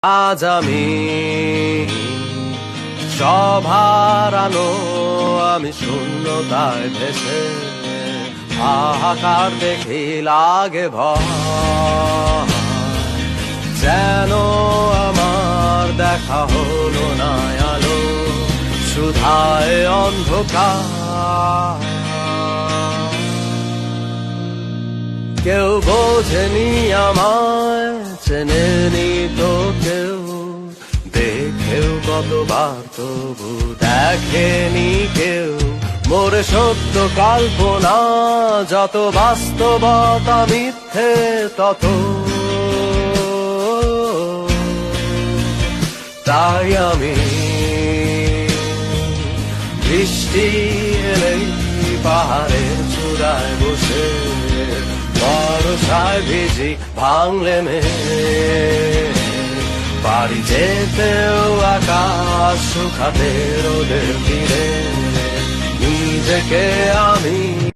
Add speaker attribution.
Speaker 1: আজ আমি সব হারানো, আমি শূন্যতায় ভেসে হাহাকার দেখি লাগে ভয়, যেন আমার দেখা হলো না আলো, সুধায় অন্ধকার। কেউ বোঝেনি আমায়, চেনেনি তো কেউ, দেখেও কতবার তবু দেখেনি কেউ। মোর সত্য কল্পনা যত, বাস্তবতা মিথ্যে তত। তাই আমি বৃষ্টি এলেই পাহাড়ের চূড়ায় বসে বর্ষায় ভিজি ভাঙলে বাড়ি যেতেও আকাশ শুকাতে রোদের তীরে নিজেকে আমি